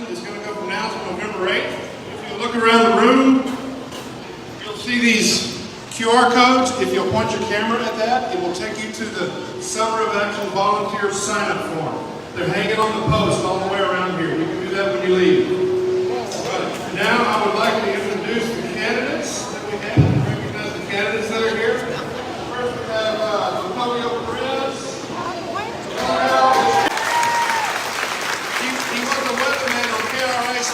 election is going to go from now to November 8th. If you look around the room, you'll see these QR codes. If you'll point your camera at that, it will take you to the Summer of Action Volunteer sign-up form. They're hanging on the post all the way around here. You can do that when you leave. But now I would like to introduce the candidates that we have and recognize the candidates that are here. First we have Antonio Perez. He was a weatherman on KRIS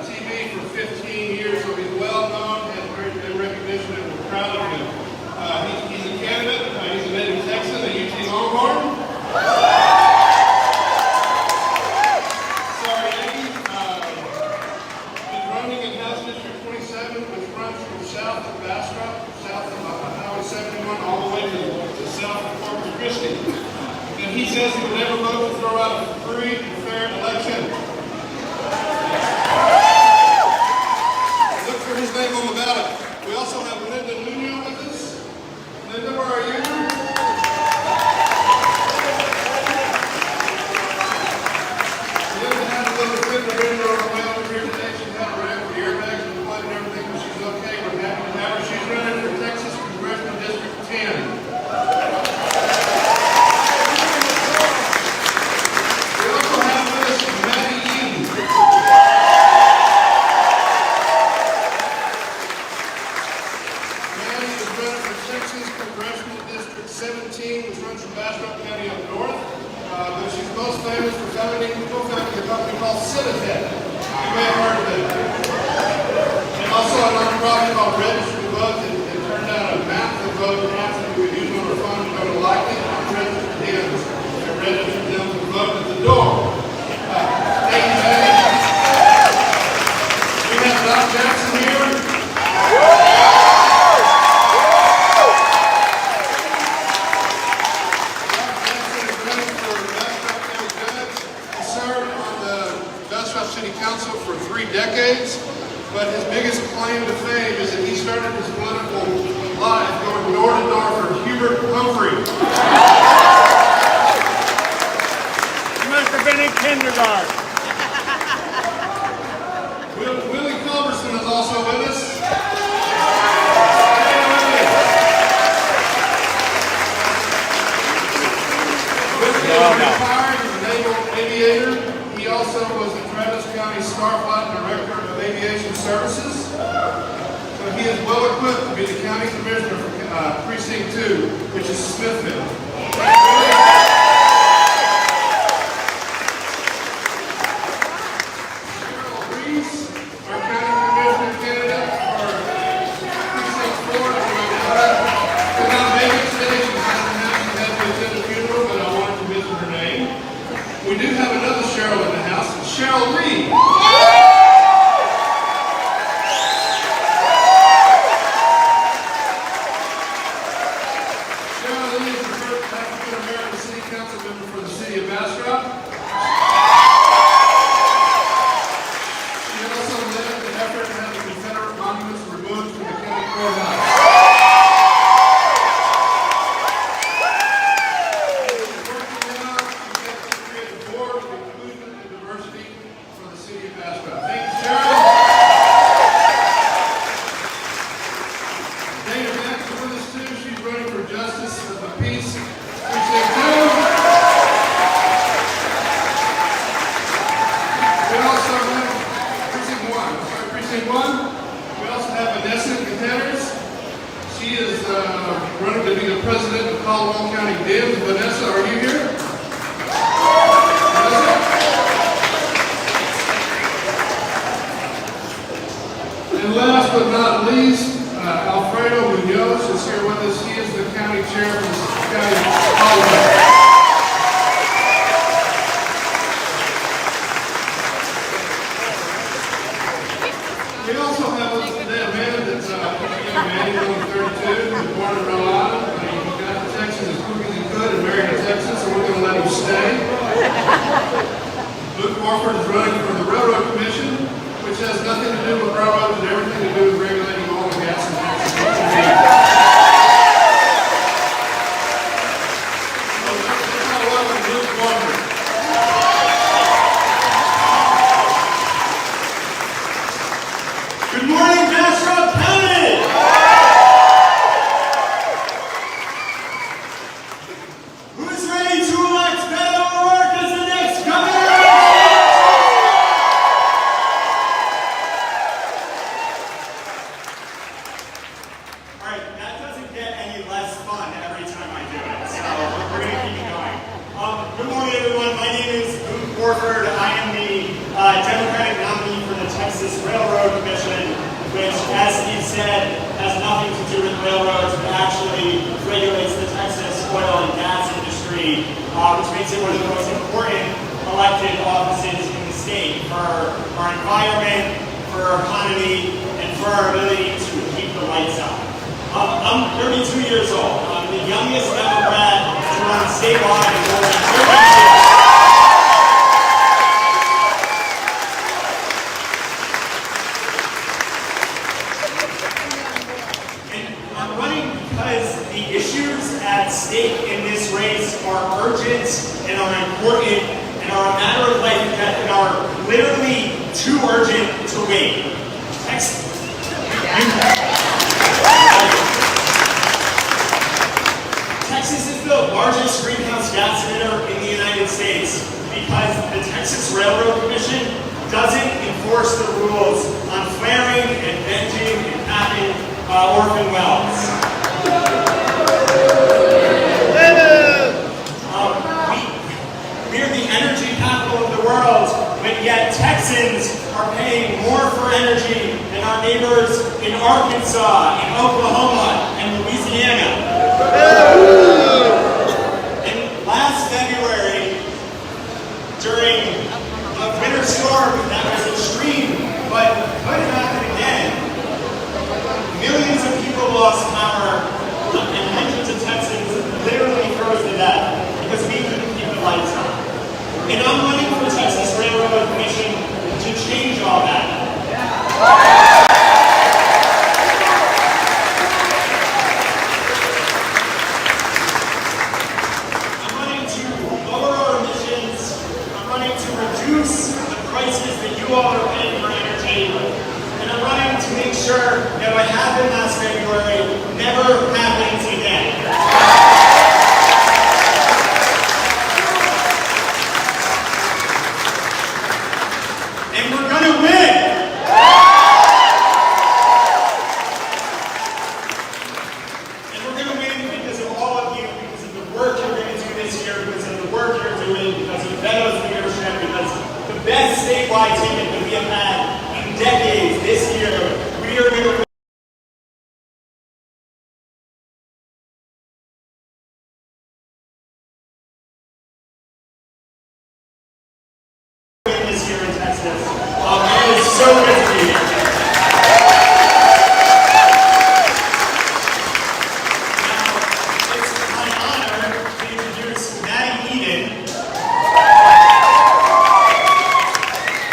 TV for 15 years, so he's well known, has very good recognition, and we're proud of him. He's a candidate. He's a native Texan, a UT Longhorn. Sorry, Yankees. He's running in House District 27, which runs from south of Bastrop, south of Highway 71, all the way to south of Corpus Christi. And he says he would never vote to throw out a free and fair election. Look for his name on the ballot. We also have Linda Nuno with us. Linda, where are you? Linda had a little fender bender on the way over here today. She had a wreck with the airbags and the blood and everything, but she's okay. We're happy to have her. She's running for Texas Congressional District 10. Which runs from Bastrop County up north, but she's most famous for co-founding a company called Cinetech. You may have heard of it. And also a nonprofit called Register to Vote that turned out a map to vote apps that we could use on our phone to go to likely unregistered hens and register them to vote at the door. Thank you, Maddie. We have Doc Jackson here. City Council for 3 decades, but his biggest claim to fame is that he started his political life going door to door for Hubert Humphrey. He must have been in kindergarten. Willie Culberson is also with us. Willie is retired as a naval aviator. He also was the Travis County Starflight Director of Aviation Services. So he is well equipped to be the County Commissioner for Precinct 2, which is Smithville. Cheryl Reese, our County Commissioner candidate for Precinct 4. Could not make it today. She's not in the house. She had to attend the funeral, but I wanted to mention her name. We do have another Cheryl in the house, Cheryl Lee. Cheryl Lee is the first African-American City Council member for the City of Bastrop. She also led the effort to have the Confederate monuments removed from the county courthouse. She is running to be the president of Caldwell County Dems. Vanessa, are you here? Vanessa? And last but not least, Alfredo Munoz is here with us. He is the county chair of the county of Caldwell. We also have with us today a man that's a young man, he's only 32, was born in Rhode Island. He got to Texas as quick as he could and married to Texas, so we're going to let him stay. Luke Warford is running for the Railroad Commission, which has nothing to do with railroads and everything to do with regulating oil and gas in Texas. So let's welcome Luke Warford. which, as Steve said, has nothing to do with railroads, but actually regulates the Texas oil and gas industry, which makes it one of the most important elected offices in the state for our environment, for our economy, and for our ability to keep the lights on. I'm 32 years old. I'm the youngest Democrat to run statewide in more than 30 years. I'm running because the issues at stake in this race are urgent and are important and are a matter of life and death and are literally too urgent to wait. Texas is the largest greenhouse gas emitter in the United States because the Texas Railroad Commission doesn't enforce the rules on flaring and venting and tapping orphan wells. We're the energy capital of the world, but yet Texans are paying more for energy than our neighbors in Arkansas, in Oklahoma, and Louisiana. And last February, during a winter storm that was extreme, but could happen again, millions of people lost power, and hundreds of Texans literally froze to death because we couldn't keep the lights on. And I'm running for Texas Railroad Commission to change all that. I'm running to lower our emissions. I'm running to reduce the prices that you all are paying for energy. And I'm running to make sure that what happened last February never happens again. And we're going to win! And we're going to win because of all of you, because of the work you're going to do this year, because of the work you're doing, because of Beto's leadership, because the best statewide ticket that we have had in decades this year, we are going to win. This year in Texas. It is so good to be here. Now, it's my honor to introduce Maddie Eden,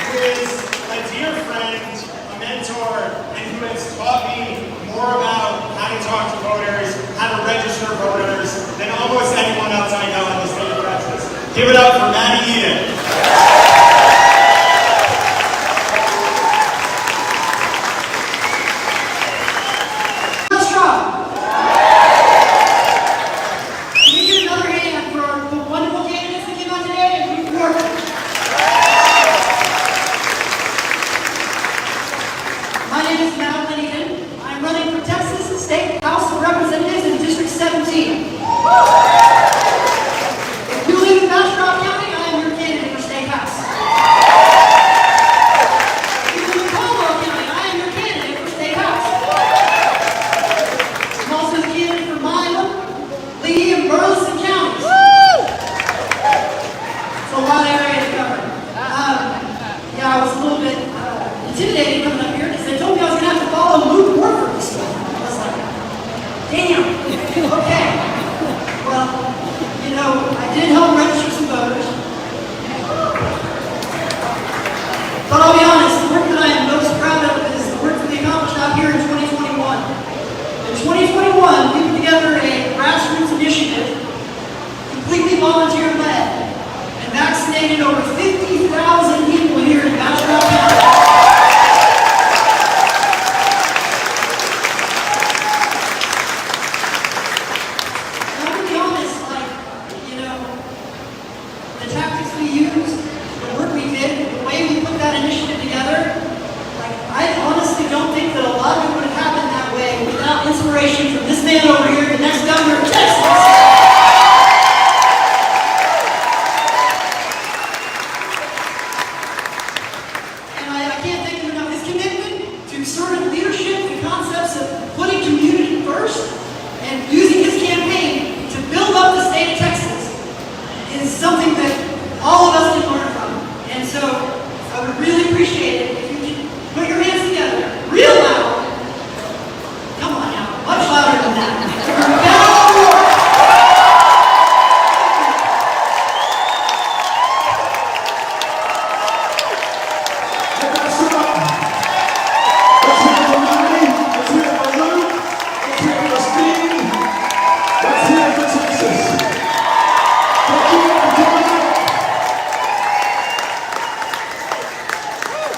who is a dear friend, a mentor, and who has taught me more about how to talk to voters, how to register voters, than almost anyone else I know in the state of Texas. Give it up for Maddie Eden.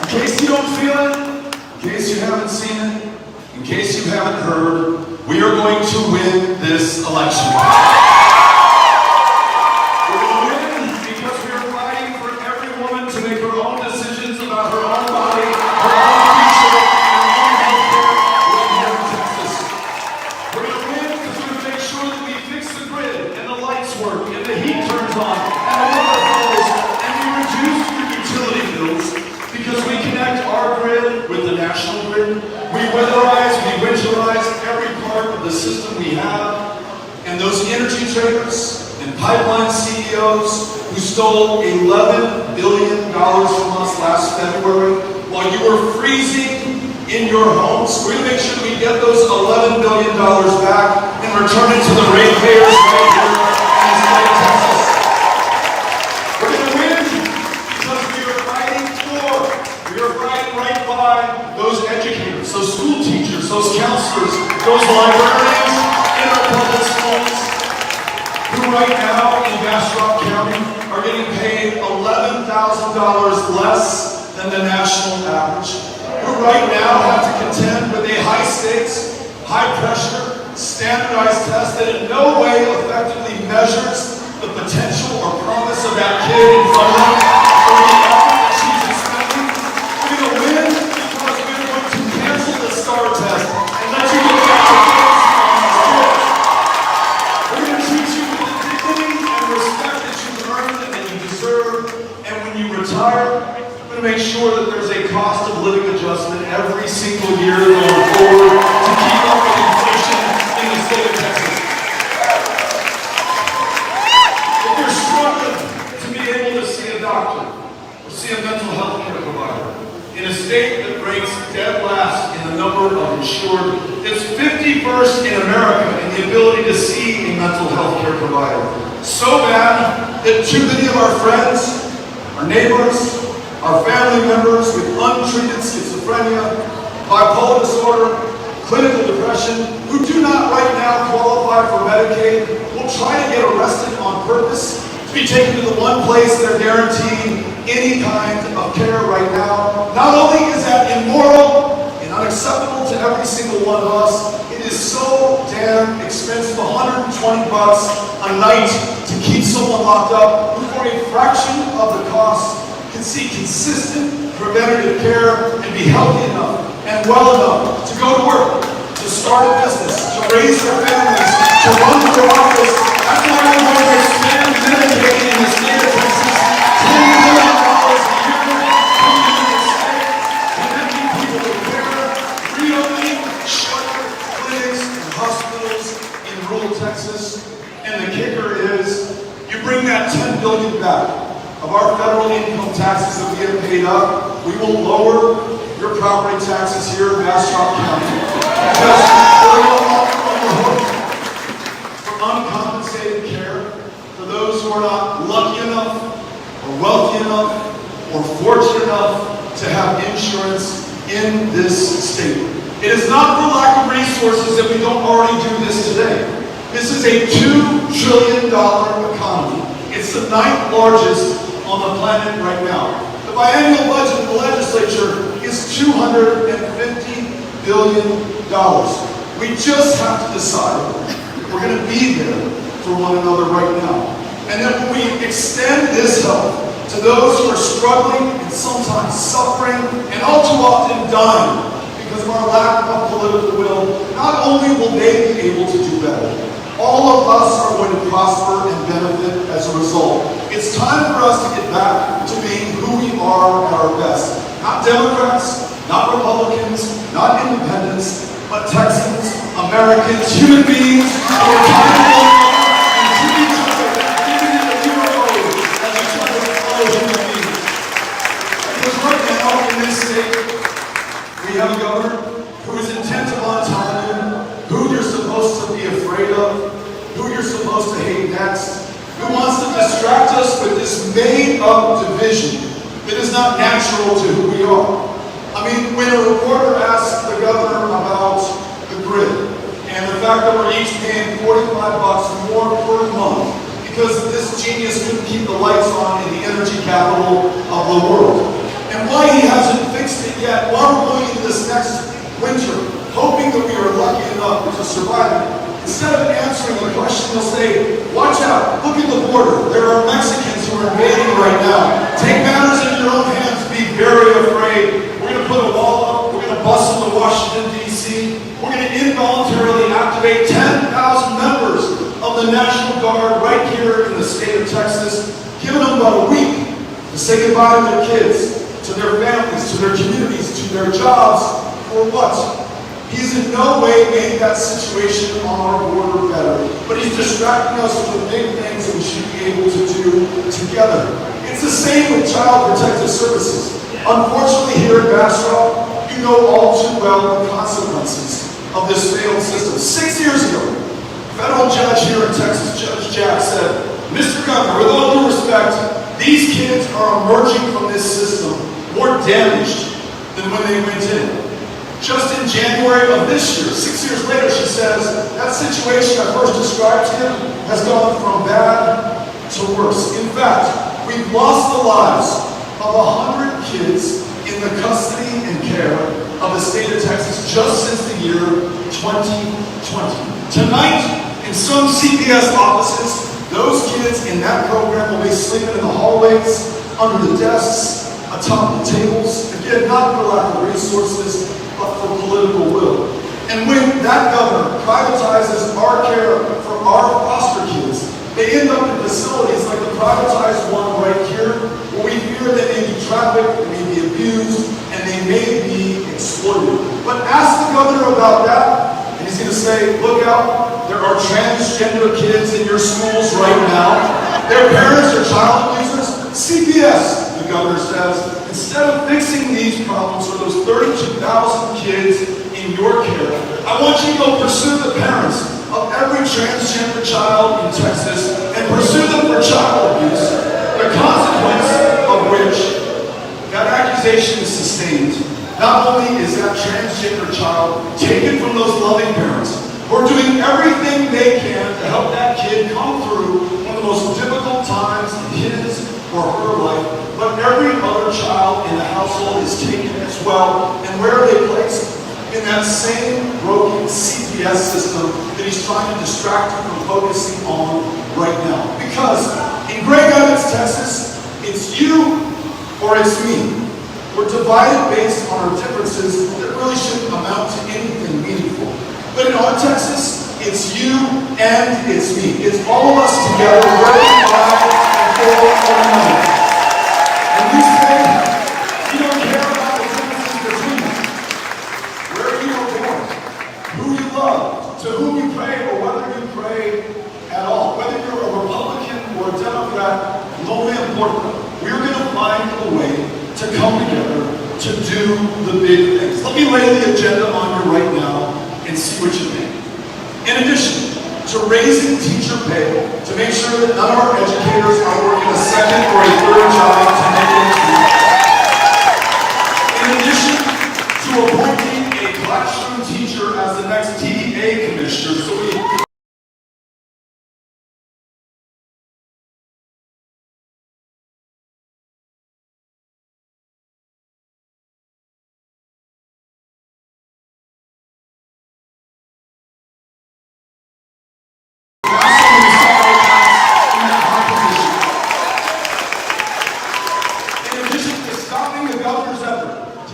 In case you don't feel it, in case you haven't seen it, in case you haven't heard, we are going to win this election. We're going to win because we are fighting for every woman to make her own decisions about her own body, her own future, and her own health care right here in Texas. We're going to win because we're going to make sure that we fix the grid, and the lights work, and the heat turns on, and the water flows, and we reduce your utility bills because we connect our grid with the national grid. We weatherize, we winterize every part of the system we have. And those energy traders and pipeline CEOs who stole $11 billion from us last February while you were freezing in your homes, we're going to make sure we get those $11 billion back and return it to the ratepayers right here in the state of Texas. We're going to win because we are fighting for, we are fighting right by those educators, those school teachers, those counselors, those librarians in our public schools who right now in Bastrop County are getting paid $11,000 less than the national average, who right now have to contend with a high stakes, high pressure, standardized test that in no way effectively measures the potential or promise of that kid in front of them or the effort that she's expending. We're going to win because we're going to cancel the STAR test and let you get back to focusing on these kids. We're going to treat you with the dignity and respect that you've earned and that you deserve. And when you retire, we're going to make sure that there's a cost of living adjustment every single year going forward to keep up with inflation in the state of Texas. If you're struggling to be able to see a doctor or see a mental health care provider in a state that ranks dead last in the number of insured, it's 51st in America in the ability to see a mental health care provider. So bad that too many of our friends, our neighbors, our family members with untreated schizophrenia, bipolar disorder, clinical depression, who do not right now qualify for Medicaid, will try to get arrested on purpose to be taken to the one place they're guaranteed any kind of care right now. Not only is that immoral and unacceptable to every single one of us, it is so damn expensive, $120 a night to keep someone locked up who for a fraction of the cost can see consistent preventative care and be healthy enough and well enough to go to work, to start a business, to raise their families, to run for office. That's why we're going to expand Medicaid in the state of Texas, $10 billion a year coming into the state, connecting people with care, reopening shelter clinics and hospitals in rural Texas. And the kicker is, you bring that $10 billion back of our federal income taxes that we have paid up, we will lower your property taxes here in Bastrop County. Because we're no longer on the hook for uncompensated care for those who are not lucky enough, or wealthy enough, or fortunate enough to have insurance in this state. It is not for lack of resources that we don't already do this today. This is a $2 trillion economy. It's the 9th largest on the planet right now. The biannual budget of the legislature is $250 billion. We just have to decide if we're going to be there for one another right now. And then when we extend this help to those who are struggling and sometimes suffering and all too often dying because of our lack of political will, not only will they be able to do better, all of us are going to prosper and benefit as a result. It's time for us to get back to being who we are at our best. Not Democrats, not Republicans, not independents, but Texans, Americans, human beings who are trying to love and treat each other, even in the hero as we try to follow human beings. Because right now in this state, we have a governor who is intent upon telling you who you're supposed to be afraid of, who you're supposed to hate next, who wants to distract us with this made-up division that is not natural to who we are. I mean, when a reporter asked the governor about the grid and the fact that we're each paying $45 more per month because this genius couldn't keep the lights on in the energy capital of the world, and why he hasn't fixed fixed it yet. While we're going into this next winter, hoping that we are lucky enough to survive it, instead of answering the question, they'll say, watch out, look at the border. There are Mexicans who are invading right now. Take matters into your own hands, be very afraid. We're going to put a wall up, we're going to bust into Washington, D.C. We're going to involuntarily activate 10,000 members of the National Guard right here in the state of Texas, giving them about a week to say goodbye to their kids, to their families, to their communities, to their jobs, for what? He's in no way made that situation on our border better, but he's distracting us with the big things that we should be able to do together. It's the same with Child Protective Services. Unfortunately, here at Bastrop, you know all too well the consequences of this failed system. 6 years ago, a federal judge here in Texas, Judge Jack, said, Mr. Governor, with all due respect, these kids are emerging from this system more damaged than when they went in. Just in January of this year, 6 years later, she says, that situation I first described to you has gone from bad to worse. In fact, we've lost the lives of 100 kids in the custody and care of the state of Texas just since the year 2020. Tonight, in some CPS offices, those kids in that program will be sleeping in the hallways, under the desks, atop the tables, again, not for lack of resources, but for political will. And when that governor privatizes our care for our foster kids, they end up in facilities like the privatized one right here, where we fear they may be trafficked, they may be abused, and they may be exploited. But ask the governor about that, and he's going to say, look out, there are transgender kids in your schools right now. Their parents are child abusers. CPS, the governor says, instead of fixing these problems for those 32,000 kids in your care, I want you to go pursue the parents of every transgender child in Texas and pursue them for child abuse, the consequence of which that accusation is sustained. Not only is that transgender child taken from those loving parents who are doing everything they can to help that kid come through one of the most difficult times in his or her life, but every other child in the household is taken as well. And where are they placed? In that same broken CPS system that he's trying to distract you from focusing on right now. Because in Grand Rapids, Texas, it's you or it's me. We're divided based on our differences that really shouldn't amount to anything meaningful. But in our Texas, it's you and it's me. It's all of us together working by and for one another. And we say, you don't care about the differences between us. Where you were born, who you love, to whom you pray, or whether you pray at all. Whether you're a Republican or a Democrat, no important. We're going to find a way to come together to do the big things. Let me lay the agenda on you right now and see what you think. In addition to raising teacher pay, to make sure that none of our educators are working a second or a third job to make ends meet. In addition to appointing a classroom teacher as the next TEA commissioner, so we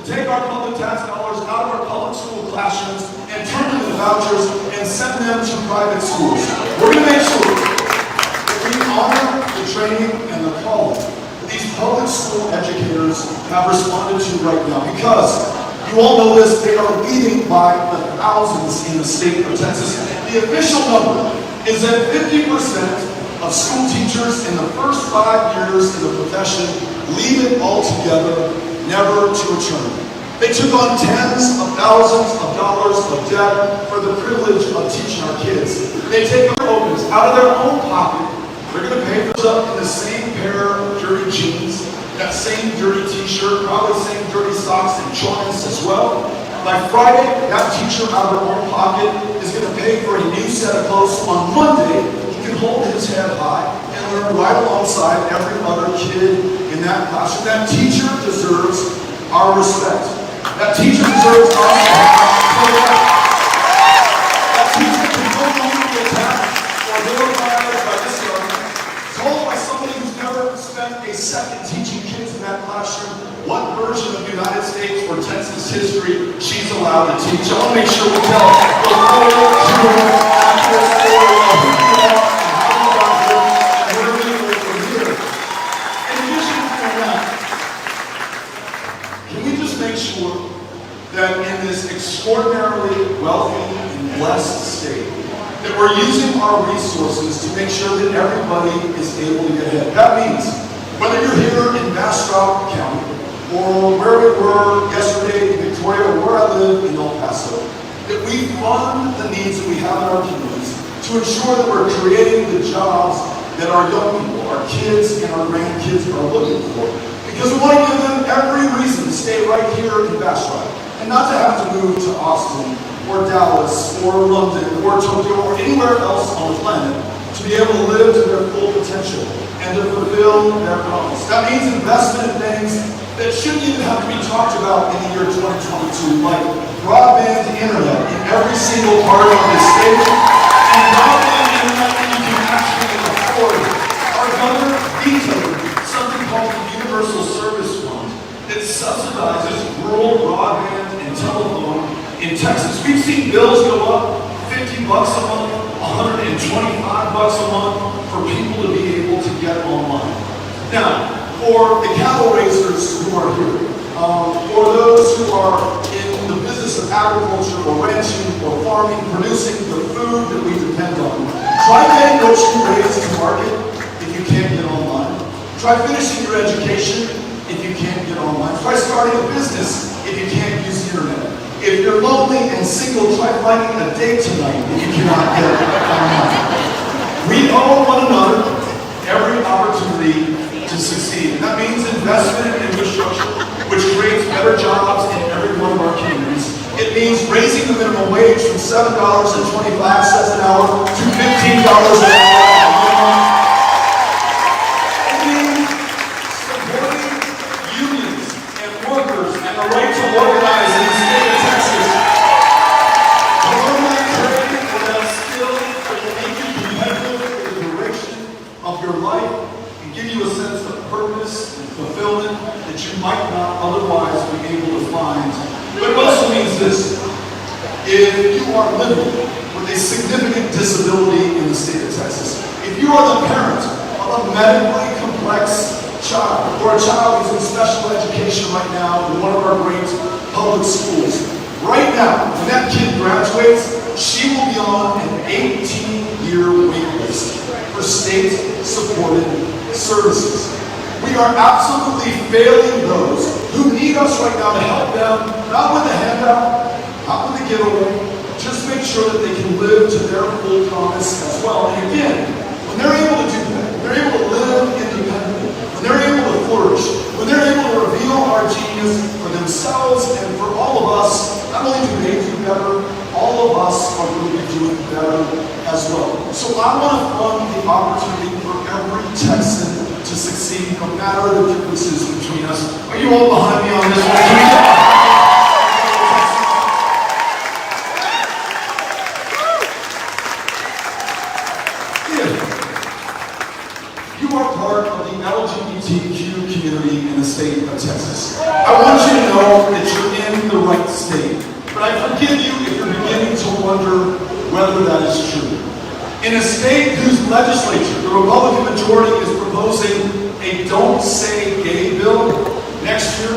take our public tax dollars out of our public school classrooms and turn them into vouchers and send them to private schools. We're going to make sure that we honor the training and the calling that these public school educators have responded to right now. Because you all know this, they are leading by the thousands in the state of Texas. The official number is that 50% of school teachers in the first 5 years in the profession leave it altogether, never to return. They took on tens of thousands of dollars of debt for the privilege of teaching our kids. They take our opens out of their own pocket. They're going to pay for up in the same pair of dirty jeans, that same dirty t-shirt, probably the same dirty socks and joints as well. By Friday, that teacher out of their own pocket is going to pay for a new set of clothes. On Monday, he can hold his head high and learn right alongside every other kid in that classroom. That teacher deserves our respect. That teacher deserves us to have. That teacher can no longer be attacked or vilified by this government, told by somebody who's never spent a second teaching kids in that classroom what version of United States or Texas history she's allowed to teach. I want to make sure we tell the full, true, accurate story of who you are and how you got here and where we go from here. In addition to that, can we just make sure that in this extraordinarily wealthy and blessed state, that we're using our resources to make sure that everybody is able to get ahead? That means whether you're here in Bastrop County, or where we were yesterday in Victoria, or where I live in El Paso, that we fund the needs that we have in our communities to ensure that we're creating the jobs that our young people, our kids, and our grandkids are looking for. Because we want to give them every reason to stay right here in Bastrop, and not to have to move to Austin, or Dallas, or London, or Tokyo, or anywhere else on the planet, to be able to live to their full potential and to fulfill their promise. That means investment in things that shouldn't even have to be talked about in the year 2022, like broadband internet in every single part of this state, and broadband internet that you can actually afford. Our governor vetoed something called the Universal Service Fund that subsidizes rural broadband and telephone in Texas. We've seen bills go up $50 a month, $125 a month for people to be able to get online. Now, for the cattle raisers who are here, for those who are in the business of agriculture or ranching or farming, producing the food that we depend on, try getting what you raise to market if you can't get online. Try finishing your education if you can't get online. Try starting a business if you can't use the internet. If you're lonely and single, try finding a date tonight if you cannot get online. We owe one another every opportunity to succeed. And that means investment in infrastructure, which creates better jobs in every one of our communities. It means raising the minimum wage from $7.25 an hour to $15 an hour. It means supporting unions and workers and the right to organize in the state of Texas. To learn that trade or that skill that will make you competitive for the duration of your life, give you a sense of purpose and fulfillment that you might not otherwise be able to find. But it also means this: if you are living with a significant disability in the state of Texas, if you are the parent of a medically complex child, or a child who's in special education right now in one of our great public schools, right now, when that kid graduates, she will be on an 18-year wait list for state-supported services. We are absolutely failing those who need us right now to help them, not with a handout, not with a giveaway, just make sure that they can live to their full promise as well. And again, when they're able to do that, when they're able to live independently, when they're able to flourish, when they're able to reveal our genius for themselves and for all of us, not only do they do better, all of us are going to be doing better as well. So I want to fund the opportunity for every Texan to succeed, no matter the differences between us. Are you all behind me on this one? If you are part of the LGBTQ community in the state of Texas, I want you to know that you're in the right state. But I forgive you if you're beginning to wonder whether that is true. In a state whose legislature, the Republican majority, is proposing a Don't Say Gay bill next year,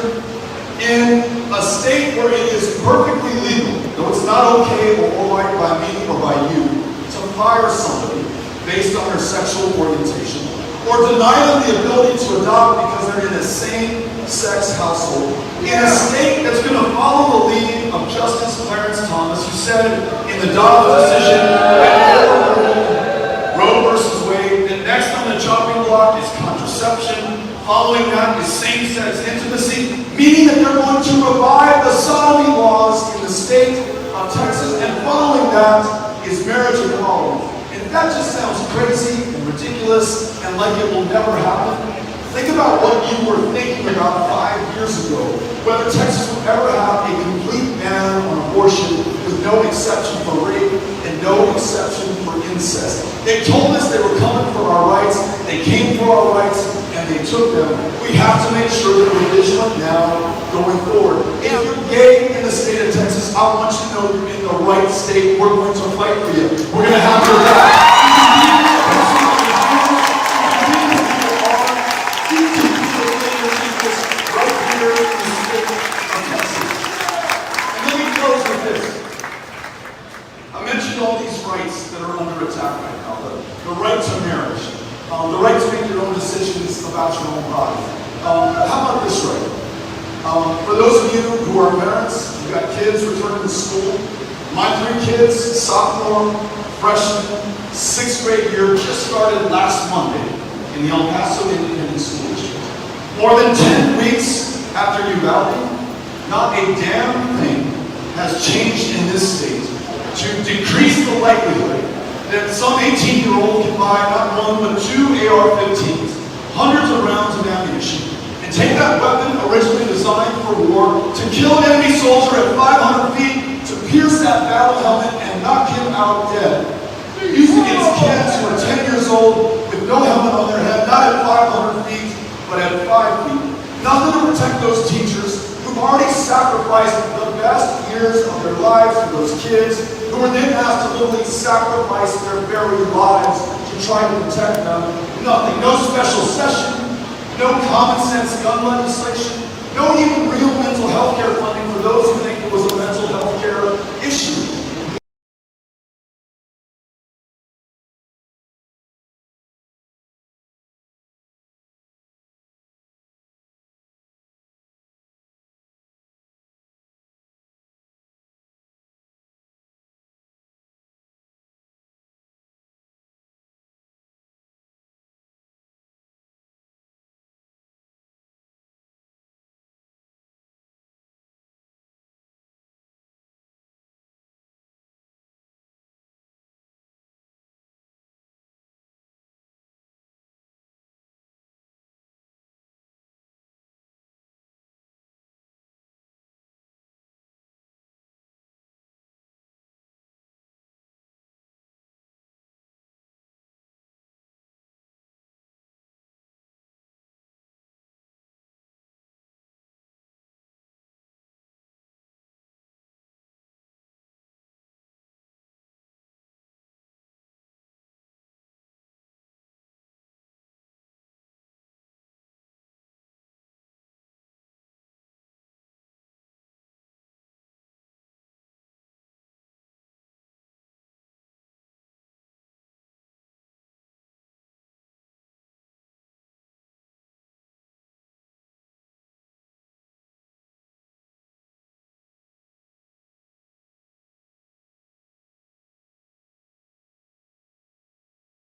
in a state where it is perfectly legal, though it's not okay or all right by me or by you, to fire somebody based on their sexual orientation, or deny them the ability to adopt because they're in a same-sex household, in a state that's going to follow the lead of Justice Clarence Thomas, who said in the Dobbs decision that Roe versus Wade, that next on the chopping block is contraception, following that is same-sex intimacy, meaning that they're going to revive the sodomy laws in the state of Texas, and following that is marriage equality. And that just sounds crazy and ridiculous and like it will never happen. Think about what you were thinking about 5 years ago whether Texas would ever have a complete ban on abortion with no exception for rape and no exception for incest. They told us they were coming for our rights, they came for our rights, and they took them. We have to make sure that we're vigilant now going forward. If you're gay in the state of Texas, I want you to know you're in the right state. We're going to fight for you. We're going to have your back. All these rights that are under attack right now, the right to marriage, the right to make your own decisions about your own body. How about this right? For those of you who are parents, you've got kids returning to school. My 3 kids, sophomore, freshman, 6th grade year, just started last Monday in the El Paso Independent School District. More than 10 weeks after Uvalde, not a damn thing has changed in this state to decrease the likelihood that some 18-year-old can buy not 1 but 2 AR-15s, hundreds of rounds of ammunition, and take that weapon originally designed for war to kill an enemy soldier at 500 feet, to pierce that battle helmet and knock him out dead. They're used against kids who are 10 years old with no helmet on their head, not at 500 feet, but at 5 feet. Nothing to protect those teachers who've already sacrificed the best years of their lives for those kids, who were then asked to literally sacrifice their very lives to try to protect them. Nothing. No special session, no common sense gun legislation, no even real mental health care funding for those who think it was a mental health care issue.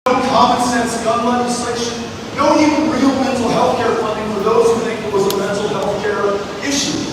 No common sense gun legislation, no even real mental health care funding for those who think it was a mental health care issue.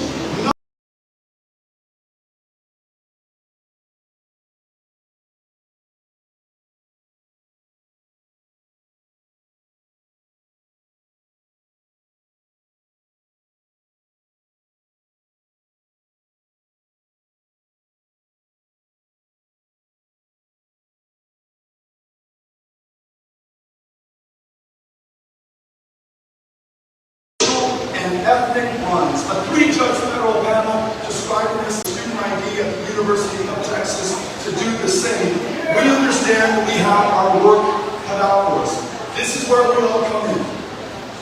And ethnic lines. A 3-judge federal panel describing this student ID at the University of Texas to do the same. We understand that we have our work cut out for us. This is where we all come in.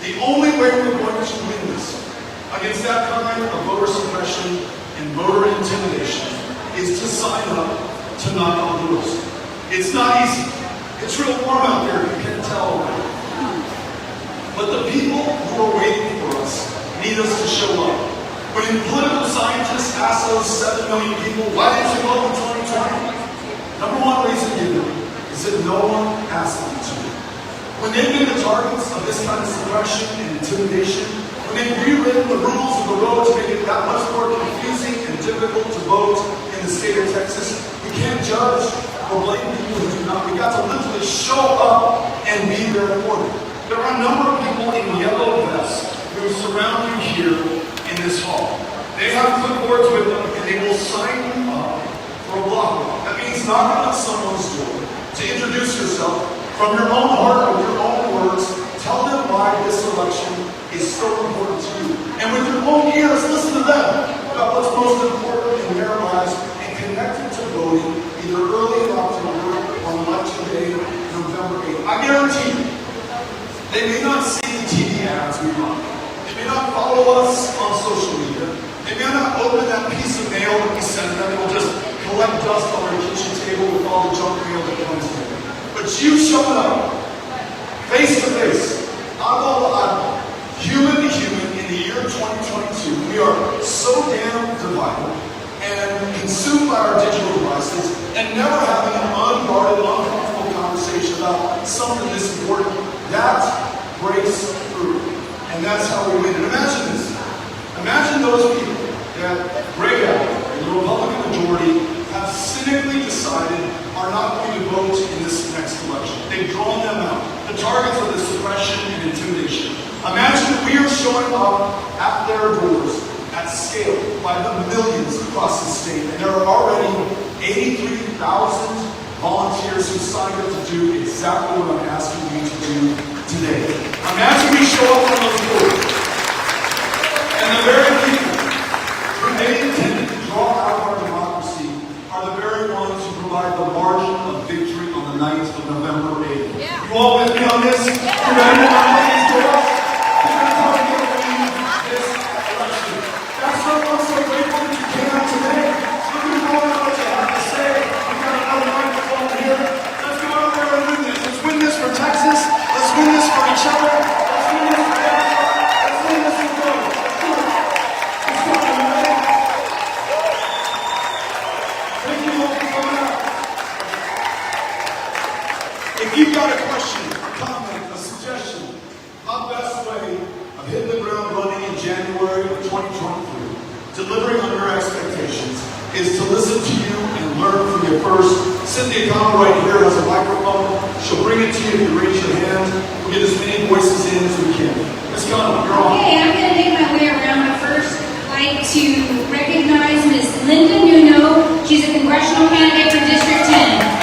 The only way we're going to win this against that kind of voter suppression and voter intimidation is to sign up to knock on doors. It's not easy. It's real warm out there, you can tell already. But the people who are waiting for us need us to show up. When political scientists ask those 7 million people, why did you vote in 2020? Number 1 reason given is that no one asked them to. When they've been the targets of this kind of suppression and intimidation, when they've rewritten the rules of the road to make it that much more confusing and difficult to vote in the state of Texas, we can't judge or blame people who do not. We've got to literally show up and be there for them. There are a number of people in yellow vests who surround you here in this hall. They have clipboards with them, and they will sign you up for a block walk. That means knocking on someone's door to introduce yourself from your own heart, with your own words. Tell them why this election is so important to you. And with your own ears, listen to them about what's most important in their lives and connect them to voting either early in October or on election day, November 8th. I guarantee you, they may not see the TV ads we run. They may not follow us on social media. They may not open that piece of mail that we send them. It will just collect dust on our kitchen table with all the junk mail that comes in. But you showing up, face to face, eyeball to eyeball, human to human in the year 2022, we are so damn divided and consumed by our digital devices and never having an unguarded, uncomfortable conversation about something this important. That breaks through. And that's how we win. And imagine this. Imagine those people that Greg Abbott and the Republican majority have cynically decided are not going to vote in this next election. They've drawn them out. The targets of the suppression and intimidation. Imagine that we are showing up at their doors at scale by the millions across the state. And there are already 83,000 volunteers who signed up to do exactly what I'm asking you to do today. Imagine we show up on those doors. And the very people who they intended to draw out our democracy are the very ones who provide the margin of victory on the night of November 8th. Yeah. You all with me on this? Yeah. You ready to knock on these doors? That's how we get to win this election. That's why I'm so grateful that you came out today. Looking forward to what you have to say. We've got another microphone here. Let's go out there and win this. Let's win this for Texas. Let's win this for each other. Let's win this for Bastrop. Let's win this for God. If you've got a question, a comment, a suggestion, our best way of hitting the ground running in January of 2023, delivering on your expectations, is to listen to you and learn from you first. Cynthia Connell right here has a microphone. She'll bring it to you if you raise your hand. We'll get as many voices in as we can. Ms. Connell, you're on. Okay, I'm going to make my way around, but first I'd like to recognize Ms. Linda Nuno. She's a congressional candidate for District 10.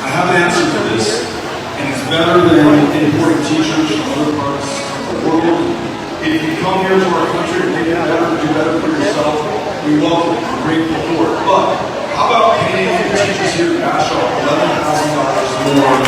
I have an answer for this, and it's better than importing teachers from other parts of the world. If you come here to our country to make it better, do better for yourself, we welcome it. We're grateful for it. But how about paying the teachers here at Bastrop $11,000 more?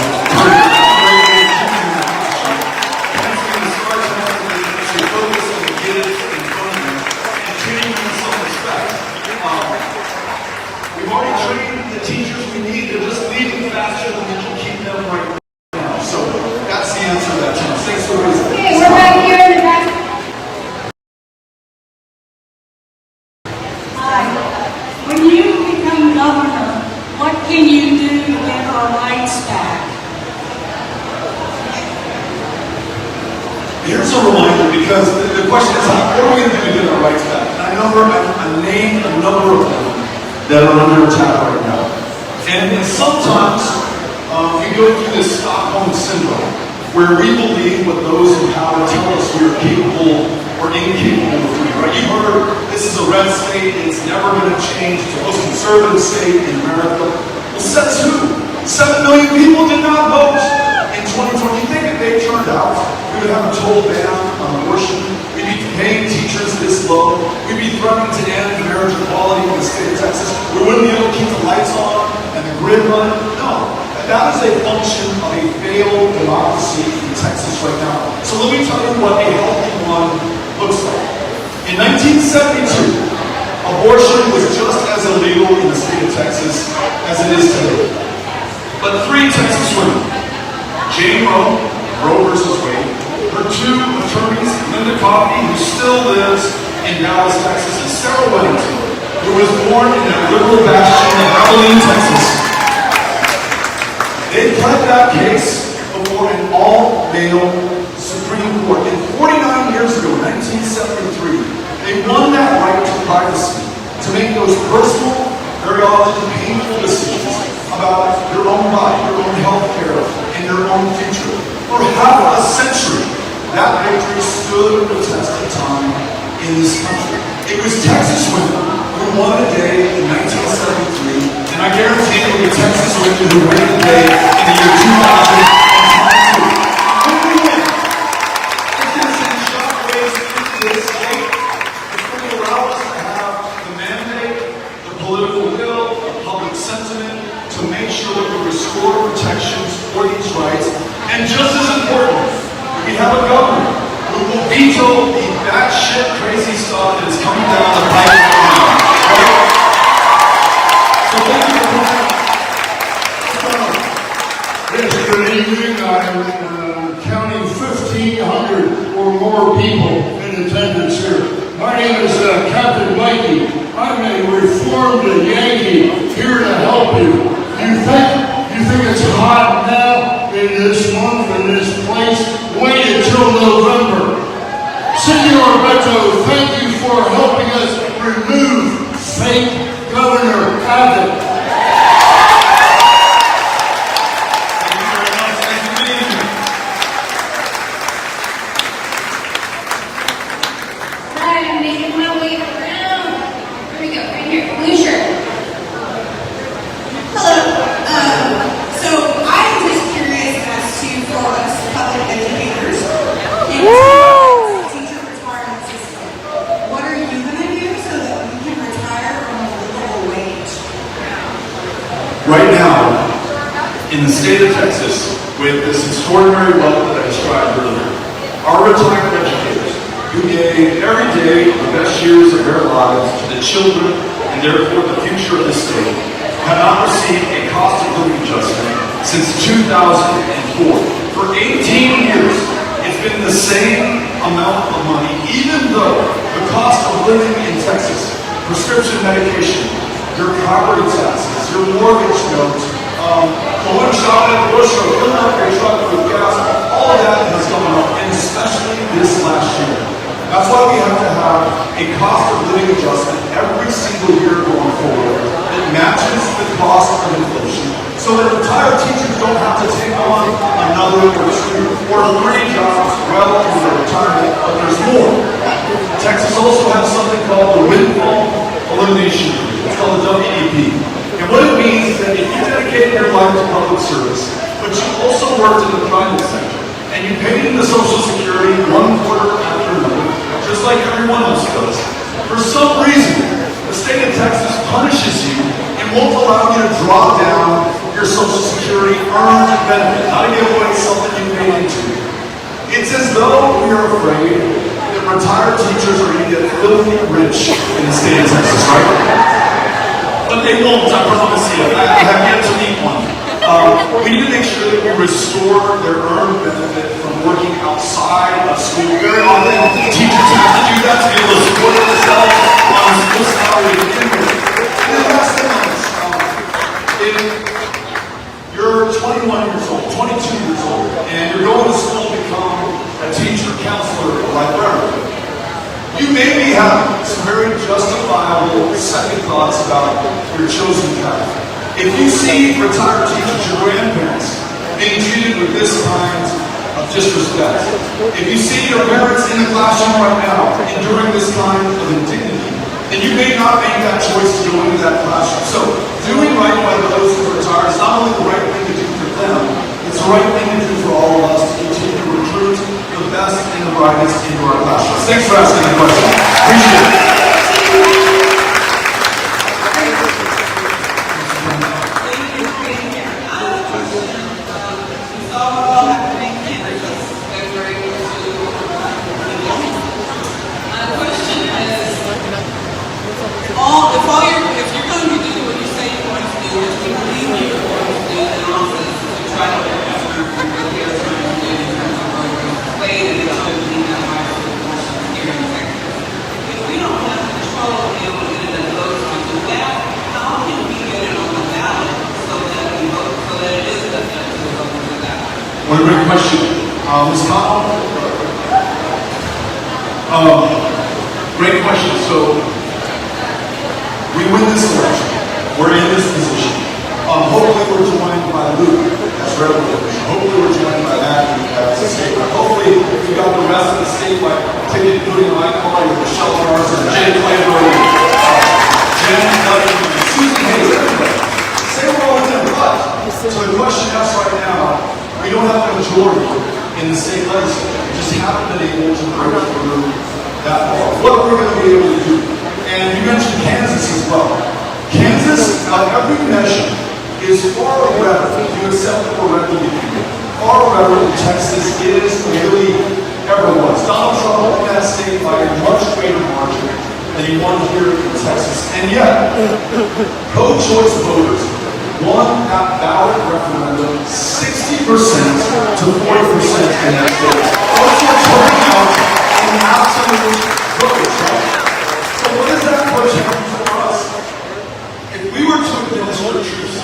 We've already trained the teachers we need. They're just leaving faster than we can keep them right now. So that's the answer to that challenge. Thanks for raising it. Okay, we're right here in the back. Hi. When you become governor, what can you do to get our rights back? Here's a reminder, because the question is, what are we going to do to get our rights back? And I named a number of them that are under attack right now. And sometimes we go through this Stockholm syndrome, where we believe what those in power tell us we are capable or incapable of doing. Right? You heard this is a red state, it's never going to change. It's the most conservative state in America. Well, says who? 7 million people did not vote in 2020. You think if they turned out, we would have a total ban on abortion? We'd be paying teachers this low. We'd be threatening to end marriage equality in the state of Texas. We wouldn't be able to keep the lights on and the grid running. No. That is a function of a failed democracy in Texas right now. So let me tell you what a healthy one looks like. In 1972, abortion was just as illegal in the state of Texas as it is today. But 3 Texas women, Jane Roe, Roe versus Wade, her 2 attorneys, Linda Coffey, who still lives in Dallas, Texas, and Sarah Weddington, who was born in that liberal bastion of Abilene, Texas. They pled that case before an all-male Supreme Court. And 49 years ago, 1973, they won that right to privacy, to make those personal, very often painful decisions about your own body, your own health care, and your own future. For half a century, that victory stood the test of time in this country. It was Texas women who won the day in 1973, and I guarantee it will be Texas women who win the day in the year 2022. When we win, it's going to send shockwaves into this state. It's going to allow us to have the mandate, the political will, the public sentiment to make sure that we restore protections for these rights. And just as important, we have a governor who will veto the batshit crazy stuff that is coming down the pipe right now. Right? So thank you for coming. Yes, good evening. I'm counting 1,500 or more people in attendance here. My name is Captain Mikey. I'm a reformed Yankee here to help you. You think it's hot now in this month, in this place? Wait until November. Senor Beto, thank you for helping us remove fake Governor Abbott. Thank you very much. Thank you for being here. Right, I'm making my way around. Here we go, right here. Blue shirt. Hello. So I'm just curious as to, for us public educators, in the teacher retirement system, what are you going to do so that we can retire on a livable wage? Right now, in the state of Texas, with this extraordinary wealth that I described earlier, our retired educators, who gave every day the best years of their lives to the children and therefore the future of the state, have not received a cost of living adjustment since 2004. For 18 years, it's been the same amount of money, even though the cost of living in Texas, prescription medication, your property taxes, your mortgage notes, going shopping at the grocery store, filling up your truck with gas, all of that has gone up, and especially this last year. That's why we have to have a cost of living adjustment every single year going forward that matches the cost of inflation, so that retired teachers don't have to take on another or 2 or 3 jobs well into their retirement, but there's more. Texas also has something called the Windfall Elimination Rate. It's called the WEP. And what it means is that if you dedicate your life to public service, but you also worked in the private sector, and you paid into Social Security 1 quarter after another, just like everyone else does, for some reason, the state of Texas punishes you and won't allow you to draw down your Social Security earned benefit, not to give away something you paid into. It's as though we are afraid that retired teachers are going to get filthy rich in the state of Texas, right? But they won't, I promise you. I have yet to meet one. We need to make sure that we restore their earned benefit from working outside of school. Very often, teachers have to do that to be able to support themselves on a school salary to begin with. And then last thing on this, if you're 21 years old, 22 years old, and you're going to school to become a teacher, counselor, or librarian, you may be having some very justifiable second thoughts about your chosen path. If you see retired teachers, your grandparents, being treated with this kind of disrespect, if you see your parents in the classroom right now enduring this kind of indignity, then you may not make that choice to go into that classroom. So, doing right by those who are retired is not only the right thing to do for them, it's the right thing to do for all of us to continue to recruit the best and the brightest into our classrooms. Thanks for asking the question. Appreciate it. question. Ms. Cotton? Great question. So, we win this election. We're in this position. Hopefully we're joined by Luke as representative. Hopefully we're joined by Matthew as a state rep. Hopefully we got the rest of the state by including Mike Collier, Michelle Mars, and Jay Claiborne, Jen Dutton, and Susan Hayes, everybody. Say we're all in there, but so the question is right now, we don't have a majority in the state legislature. We just haven't been able to break through that law. What we're going to be able to do. And you mentioned Kansas as well. Kansas, by every measure, is far better, if you accept it for revenue, far better than Texas is really ever was. Donald Trump won that state by a much greater margin than he won here in Texas. And yet, pro-choice voters won that ballot referendum 60% to 40% in that state. Also turning out in absolute votes, right? So what does that portend for us? If we were to administer truth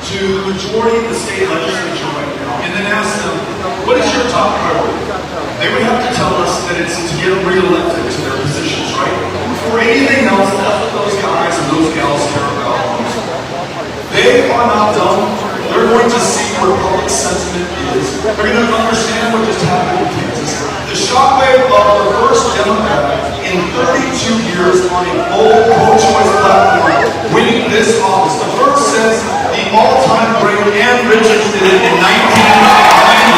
to the majority of the state legislature right now, and then ask them, what is your top priority? They would have to tell us that it's to get re-elected to their positions, right? For anything else, that's what those guys and those gals care about. They are not dumb. They're going to see where public sentiment is. They're going to understand what just happened in Kansas. The shockwave of the first Democrat in 32 years on a bold pro-choice platform winning this office. The first since the all-time great Ann Richards did it in 1990.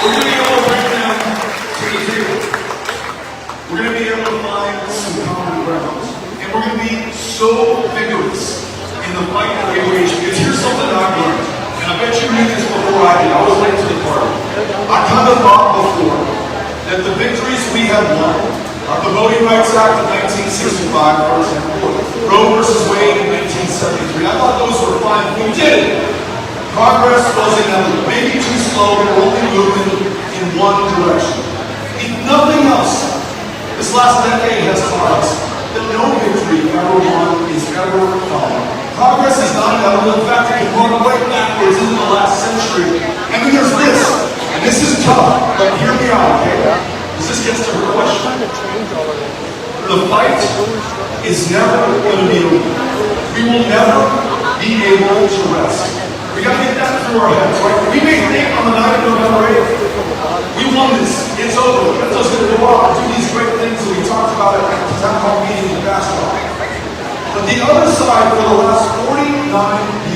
We're going to be able to bring them to the table. We're going to be able to find some common grounds. And we're going to be so vigorous in the fight that we wage. Because here's something that I've learned. And I bet you knew this before I did. I was late to the party. I kind of thought before that the victories we have won, the Voting Rights Act of 1965, for example, Roe versus Wade in 1973, I thought those were fine. We did it. Progress was inevitable. Maybe too slow, but we're only moving in one direction. If nothing else, this last decade has taught us that no victory ever won is ever found. Progress is not inevitable. In fact, it can run way backwards into the last century. And then there's this. And this is tough, but hear me out, okay? Because this gets to her question. The fight is never going to be over. We will never be able to rest. We got to get that through our heads, right? We may think on the night of November 8th, we won this. It's over. Let us go out and do these great things that we talked about at the town hall meeting in Bastrop. But the other side, for the last 49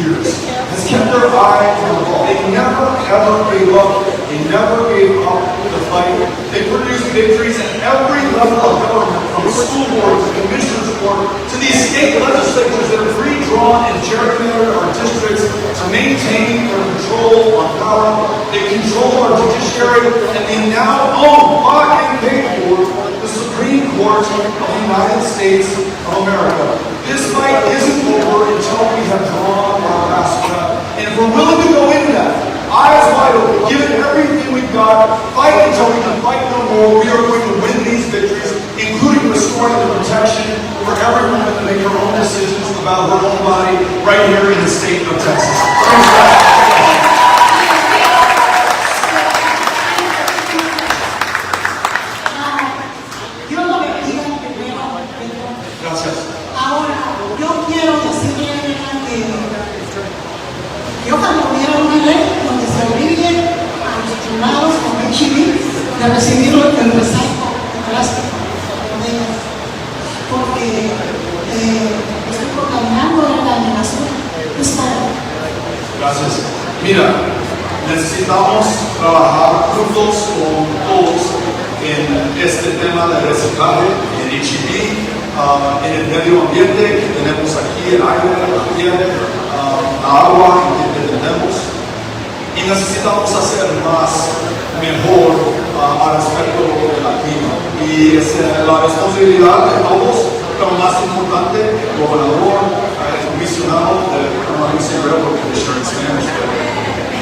years, has kept their eye on the ball. They never, ever gave up. They never gave up the fight. They produced victories at every level of government, from school boards, the commissioners board, to these state legislatures that have redrawn and gerrymandered our districts to maintain their control on power. They control our judiciary, and they now own, bought and paid for, the Supreme Court of the United States of America. This fight isn't over until we have drawn our last breath. And if we're willing to go into that, eyes wide open, give it everything we've got, fight until we can fight no more, we are going to win these victories, including restoring the protection for every woman to make her own decisions about her own body right here in the state of Texas. Gracias. Ahora, yo quiero decirle que yo cuando hubiera una ley donde se obligue a los privados con HIV de recibir el rezago de plástico de ellas, porque estoy contaminando la contaminación. Es todo. Gracias. Mira, necesitamos trabajar juntos con todos en este tema de reciclaje, en HIV, en el medio ambiente que tenemos aquí, el aire, la tierra, la agua que tenemos. Y necesitamos hacer más, mejor al respecto del clima. Y es la responsabilidad de todos, pero más importante, el gobernador, el comisionado del Railroad Commissioner en Spanish.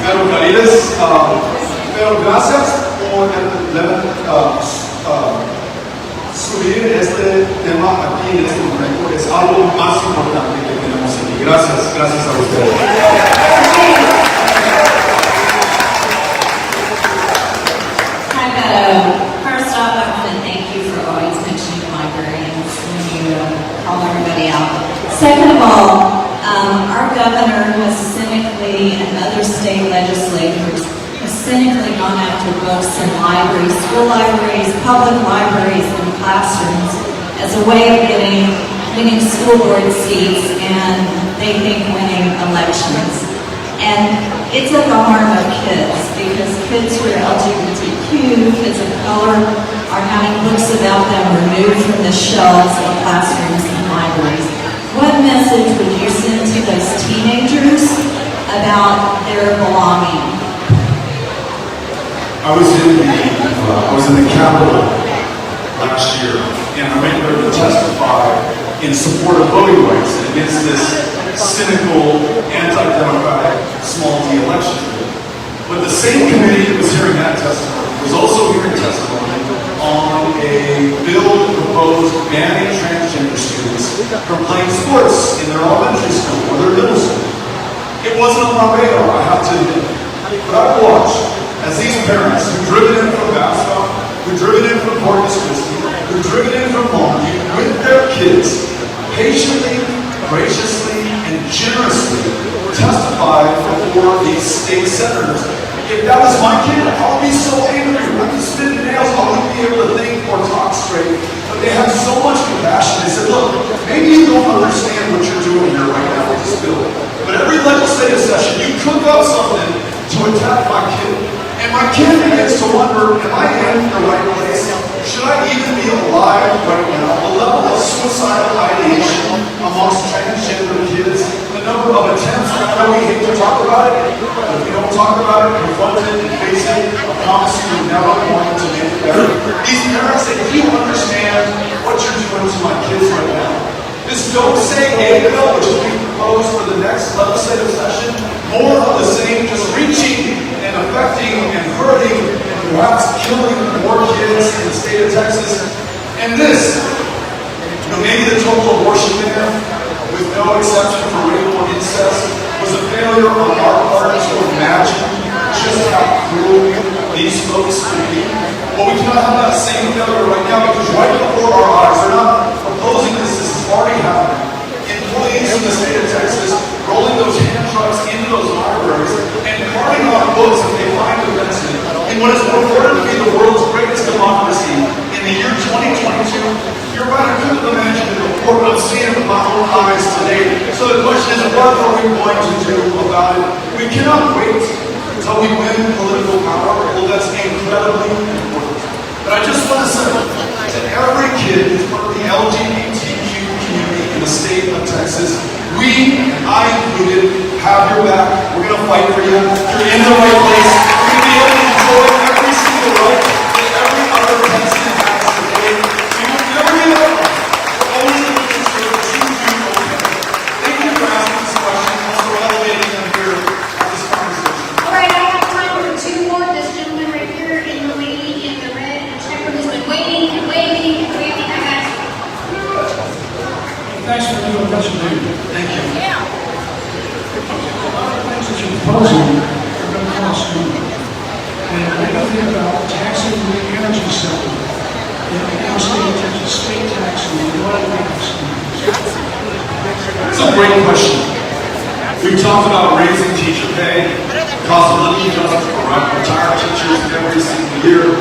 Pero Carides, pero gracias por subir este tema aquí en este momento. Es algo más importante que tenemos aquí. Gracias a ustedes. First off, I want to thank you for always mentioning librarians when you call everybody out. Second of all, our governor has cynically, and other state legislators, have cynically gone after books in libraries, school libraries, public libraries, and classrooms as a way of winning school board seats and they think winning elections. And it's at the harm of kids, because kids who are LGBTQ, kids of color, are having books about them removed from the shelves in classrooms and libraries. What message would you send to those teenagers about their belonging? I was in the Capitol last year, and I went there to testify in support of voting rights and against this cynical, anti-democratic small D election. But the same committee that was hearing that testimony was also hearing testimony on a bill that proposed banning transgender students from playing sports in their elementary school or their middle school. It wasn't on my radar, I have to admit. But I've watched as these parents who've driven in from Bastrop, who've driven in from Corpus Christi, who've driven in from Longview with their kids, patiently, graciously, and generously testified before these state senators. If that was my kid, I would be so angry. I'd be spitting nails. I wouldn't be able to think or talk straight. But they have so much compassion. They said, look, maybe you don't understand what you're doing here right now with this bill. But every legislative session, you cook up something to attack my kid. And my kid begins to wonder, am I in the right place? Should I even be alive right now? The level of suicidal ideation amongst transgender kids, the number of attempts, I know we hate to talk about it, but if we don't talk about it, confront it, and face it, I promise you we're never going to make it better. These parents say, if you understand what you're doing to my kids right now, this Don't Say Gay bill, which is being proposed for the next legislative session, more of the same, just reaching and affecting and hurting and perhaps killing more kids in the state of Texas. And this, maybe the total abortion ban, with no exception for rape or incest, was a failure on our part to imagine just how cruel these folks could be. But we cannot have that same failure right now, because right before our eyes, they're not proposing this is already happening. Employees in the state of Texas rolling those hand trucks into those libraries and carting off books that they find offensive in what is reported to be the world's greatest democracy in the year 2022. You're right, I couldn't imagine the report of seeing it with my own eyes today. So the question is, what are we going to do about it? We cannot wait until we win political power. Well, that's incredibly important. But I just want to say to every kid who's part of the LGBTQ community in the state of Texas, we, and I included, have your back. We're going to fight for you. You're in the right place. You're going to be able to enjoy every single right that every other Texan has today. We will never give up. We're only going to ensure that you do okay. Thank you for asking this question and for elevating them here at this conversation. All right, I have time for two more. This gentleman right here and the lady in the red and checker has been waiting and waiting and waiting. I got you. Thanks for doing what you do. Thank you. Yeah. A lot of things that you're proposing are going to cost money. And when you think about taxing the energy sector, the state of Texas, state taxing, the oil taxing. It's a great question. We've talked about raising teacher pay, cost of living adjustment for retired teachers every single year,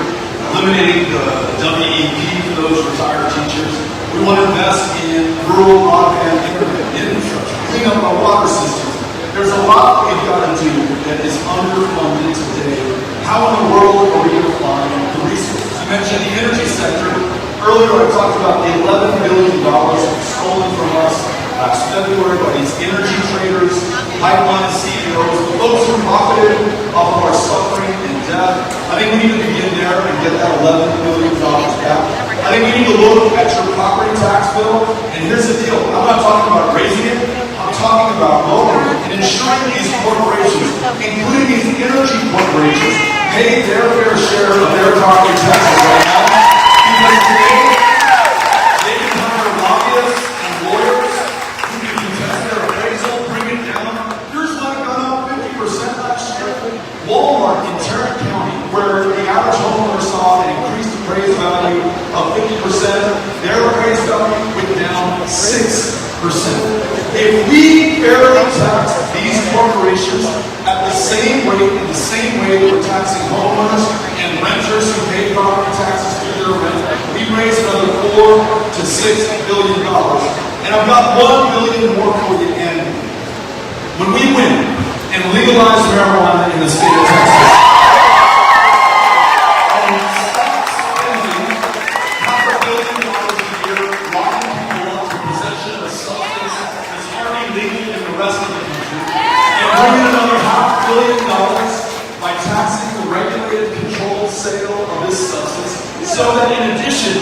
eliminating the WEP for those retired teachers. We want to invest in rural broadband internet infrastructure, clean up our water systems. There's a lot we've got to do that is underfunded today. How in the world are we going to find the resources? You mentioned the energy sector. Earlier I talked about the $11 billion stolen from us last February by these energy traders, pipeline CEOs, the folks who profited off of our suffering and death. I think we need to begin there and get that $11 billion back. I think we need to look at your property tax bill. And here's the deal. I'm not talking about raising it. I'm talking about lowering it and ensuring these corporations, including these energy corporations, pay their fair share of their property taxes right now. Because today, they can hire lobbyists and lawyers who can contest their appraisal, bring it down. Yours might have gone up 50% last year. Walmart in Tarrant County, where the average homeowner saw an tax these corporations at the same rate, in the same way that we're taxing homeowners and renters who pay property taxes through their rent, we raise another $4 to $6 billion. And I've got $1 billion more for you annually. When we win and legalize marijuana in the state of Texas, and stop spending $500 million a year locking people up for possession of a substance that's already legal in the rest of the country, and bring in another $500 million by taxing the regulated, controlled sale of this substance, so that in addition,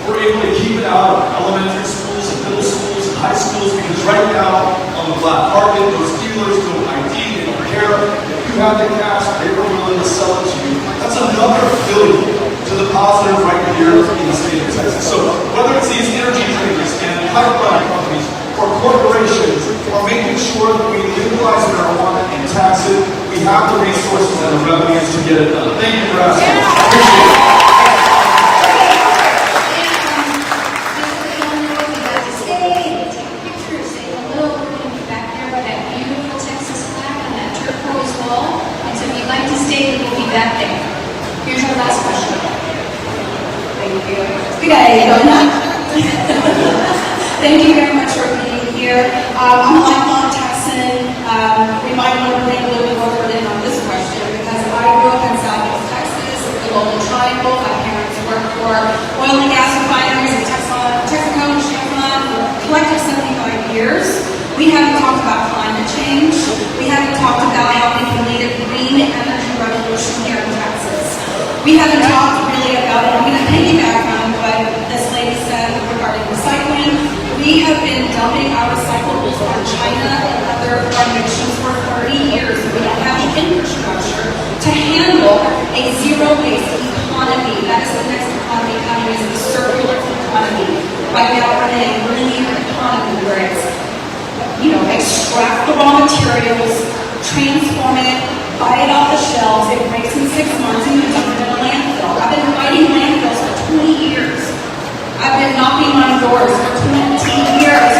we're able to keep it out of elementary schools and middle schools and high schools, because right now on the black market, those dealers don't ID, they don't care. If you have the cash, they were willing to sell it to you. That's another $1 billion to the positive right here in the state of Texas. So whether it's these energy traders and pipeline companies or corporations, or making sure that we legalize marijuana and tax it, we have the resources and the revenues to get it done. Thank you for asking. I appreciate it. Back there. Here's our last question. Thank you. We got a donut. Thank you very much for being here. I'm a lifelong Texan. We might want to bring a little bit more burden on this question because I grew up in Southeast Texas, the Golden Triangle. My parents worked for oil and gas refineries in Texaco and Chevron for collective 75 years. We haven't talked about climate change. We haven't talked about how we can lead a green energy revolution here in Texas. We haven't talked really about it. I'm going to piggyback on what this lady said regarding recycling. We have been dumping our recyclables on China and other foreign nations for 30 years. We don't have the infrastructure to handle a zero-waste economy. That is the next economy coming, is the circular economy. Right now we're in a linear economy where it's extract the raw materials, transform it, buy it off the shelves, it breaks in 6 months, and you dump it in a landfill. I've been fighting landfills for 20 years. I've been knocking on doors for 20 years.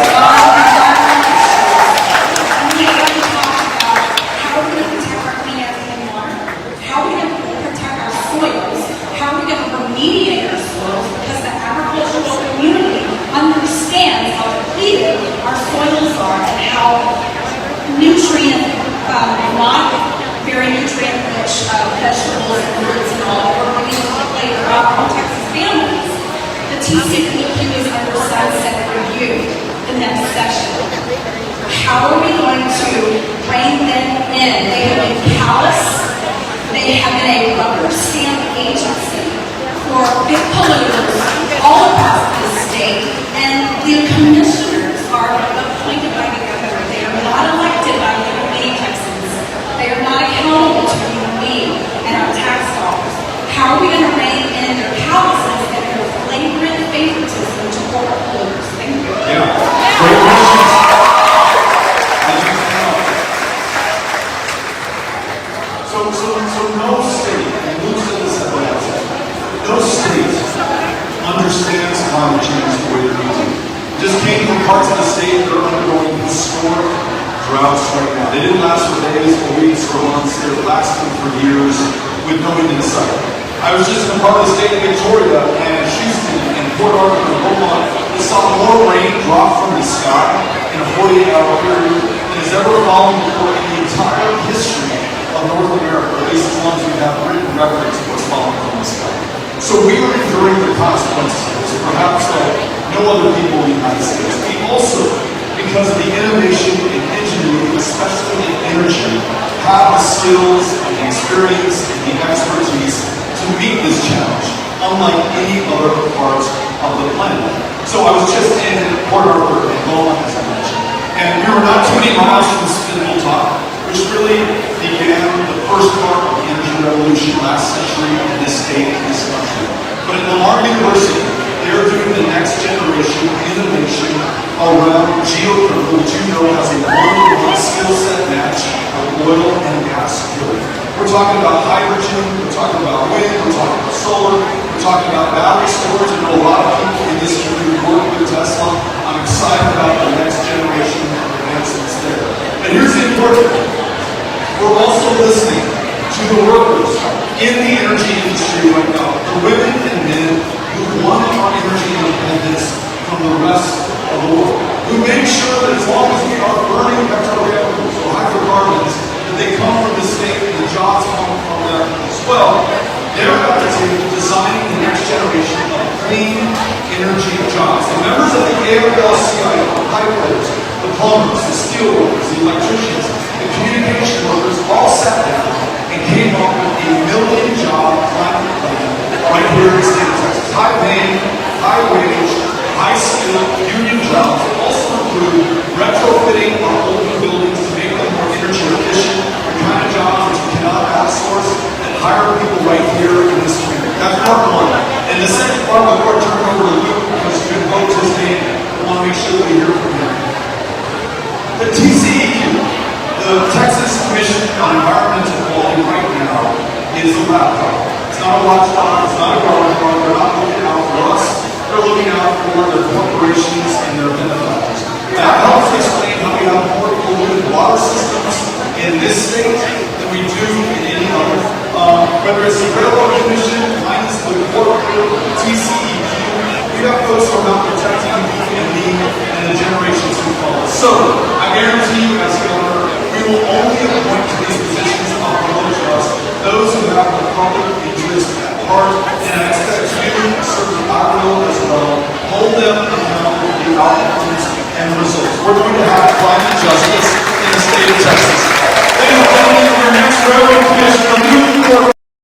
And we have to talk about how we're going to protect our clean air and water, how we're going to protect our soils, how we're going to remediate our soils, because the agricultural community understands how depleted our soils are and how not very nutrient-rich vegetables and fruits and all that we're bringing to the plate for our Texas families. The TCEQ is under sunset review the next session. How are we going to rein them in? They have been callous. They have been a rubber stamp agency for big polluters all across the state, and the commissioners are appointed by the governor. They are not elected by the Texans. They are not accountable to you and me and our tax dollars. How are we going to rein in their callousness and their flagrant favoritism to corporate polluters? Thank you. Yeah. Great questions. So no state, and Luke said this at the outset, no state understands climate change the way that we do. Just came from parts of the state that are undergoing historic droughts right now. They didn't last for days, or weeks, or months. They're lasting for years with no end in sight. I was just in a part of the state of Victoria and Houston and Port Arthur and Beaumont that saw more rain drop from the sky in a 48-hour period than has ever fallen before in the entire history of North America, or at least as long as we have written records of what's falling from the sky. So we are enduring the consequences of this, perhaps like no other people in the United States. We also, because of the innovation and ingenuity, especially in energy, have the skills and the experience and the expertise to meet this challenge, unlike any other parts of the planet. So I was just in Port Arthur and Beaumont, as I mentioned, and we were not too many miles from the spindle top, which really began the first part of the energy revolution last century in this state, in this country. But at Lamar University, they are doing the next generation innovation around geothermal, which you know has a one-to-one skill set match of oil and gas drilling. We're talking about hydrogen, we're talking about wind, we're talking about solar, we're talking about battery storage. I know a lot of people in this community work with Tesla. I'm excited about the next generation of advancements there. And here's importantly, we're also listening to the workers in the energy industry right now, the women and men who want our energy independence from the rest of the world, who make sure that as long as we are burning petrochemicals or hydrocarbons, that they come from the state and the jobs come from there as well. They're at the table designing the next generation of clean energy jobs. The members of the AFL-CIO, the pipelayers, the plumbers, the steel workers, the electricians, the communication workers all sat down and came up with a million-job climate plan right here in the state of Texas. High-paying, high-wage, high-skilled union jobs that also include retrofitting our older buildings to make them more energy efficient, the kind of jobs that you cannot outsource, and hire people right here in this community. That's part one. And the second part, before I turn it over to Luke, because you can vote his name, I want to make sure that we hear from him. The TCEQ, the Texas Commission on Environmental Quality right now, is a lapdog. It's not a watchdog, it's not a guard dog, they're not looking out for us, they're looking out for their corporations and their benefactors. That helps explain how we have more polluted water systems in this state than we do in any other. Whether it's the Railroad Commission, minus the corporate TCEQ, we have folks who are not protecting you and me and the generations who follow. So, I guarantee you as governor, we will only appoint to these positions of public trust those who have the public interest at heart, and I expect you, certainly I will as well, hold them accountable for the outcomes and results. We're going to have climate justice in the state of Texas. Ladies and gentlemen, your next Railroad Commissioner,